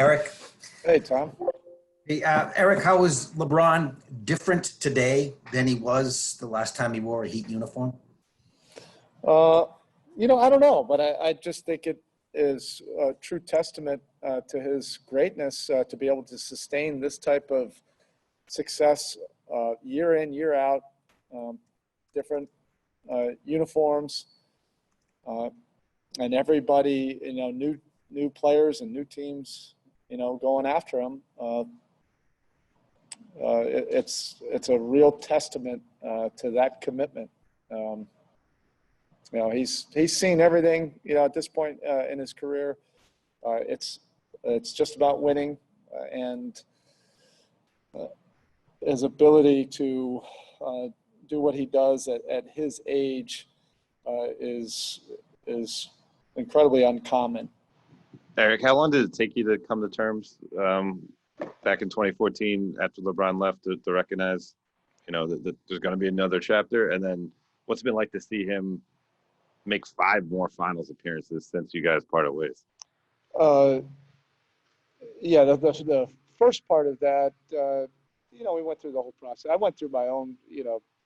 Erik. Hey, Tom. Hey, Erik, how is LeBron different today than he was the last time he wore a Heat uniform? Uh, I don't know, but I just think it is a true testament to his greatness to be able to sustain this type of success year in, year out, different uniforms, and everybody, new players and new teams, going after him. It's a real testament to that commitment. He's seen everything. At this point in his career, it's just about winning, and his ability to do what he does at his age is incredibly uncommon. Erik, how long did it take you to come to terms back in 2014 after LeBron left to recognize, that there's going to be another chapter? And then what's it been like to see him make 5 more finals appearances since you guys parted ways? Yeah, the first part of that, we went through the whole process. I went through my own,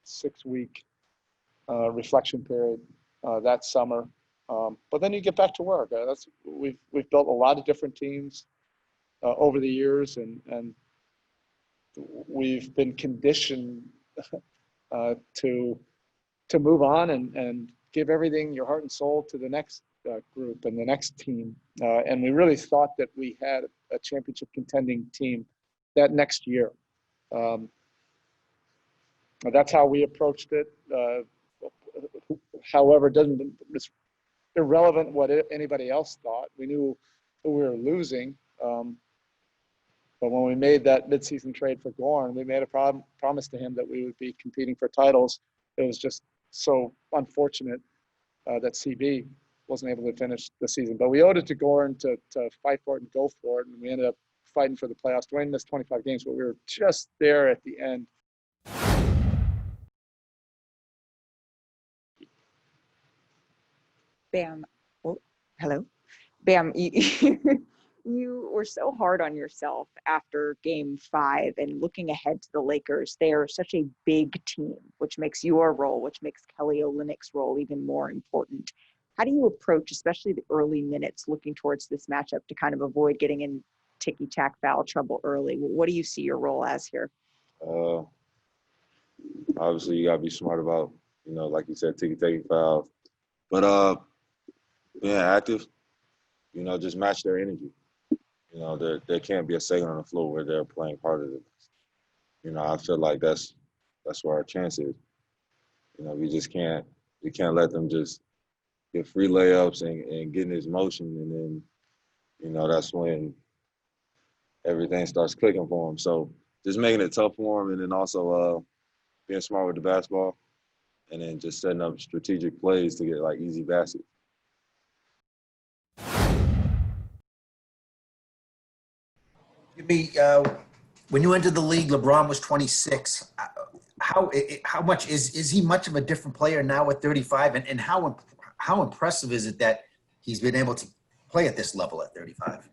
6-week reflection period that summer. But then you get back to work. We've built a lot of different teams over the years, and we've been conditioned to move on and give everything, your heart and soul, to the next group and the next team. And we really thought that we had a championship contending team that next year. That's how we approached it. However, it's irrelevant what anybody else thought. We knew who we were losing. But when we made that midseason trade for Gorn, we made a promise to him that we would be competing for titles. It was just so unfortunate that CB wasn't able to finish the season. But we owed it to Gorn to fight for it and go for it, and we ended up fighting for the playoffs. Dwayne missed 25 games, but we were just there at the end. Bam. Oh, hello. Bam, you were so hard on yourself after Game 5 and looking ahead to the Lakers. They are such a big team, which makes your role, which makes Kelly Olynyk's role even more important. How do you approach, especially the early minutes, looking towards this matchup to kind of avoid getting in ticky-tack foul trouble early? What do you see your role as here? Obviously, you got to be smart about, like you said, ticky-tacky fouls. But being active, just match their energy. There can't be a second on the floor where they're playing harder than us. I feel like that's where our chance is. We can't let them just get free layups and get in his motion, and then, that's when everything starts clicking for him. So just making it tough for him, and then also being smart with the basketball, and then just setting up strategic plays to get easy baskets. When you entered the league, LeBron was 26. How much is he much of a different player now at 35? And how impressive is it that he's been able to play at this level at 35?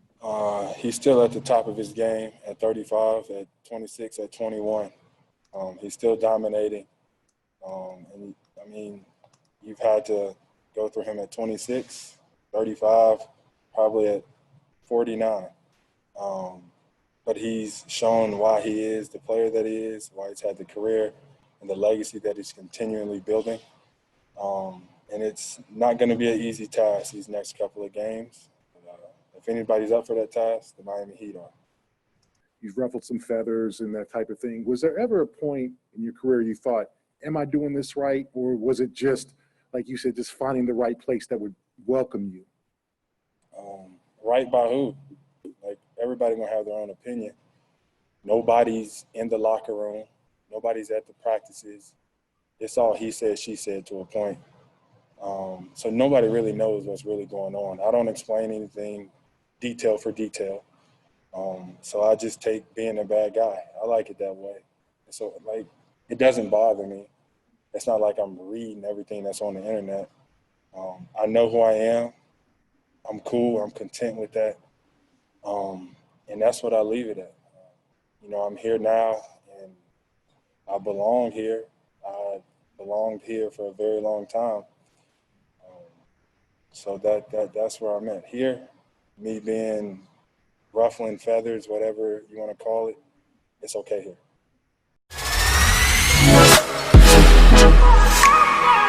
He's still at the top of his game at 35, at 26, at 21. He's still dominating. You've had to go through him at 26, 35, probably at 49. But he's shown why he is the player that he is, why he's had the career and the legacy that he's continually building. And it's not going to be an easy task these next couple of games. If anybody's up for that task, the Miami Heat are. You've ruffled some feathers and that type of thing. Was there ever a point in your career you thought, am I doing this right? Or was it just, like you said, just finding the right place that would welcome you? Right by who? Everybody gonna have their own opinion. Nobody's in the locker room. Nobody's at the practices. It's all he said, she said to a point. So nobody really knows what's really going on. I don't explain anything detail for detail. So I just take being a bad guy. I like it that way. So it doesn't bother me. It's not like I'm reading everything that's on the internet. I know who I am. I'm cool. I'm content with that. And that's what I leave it at. You know, I'm here now, and I belong here. I belonged here for a very long time. So that's where I'm at. Here, me being ruffling feathers, whatever you want to call it, it's okay here.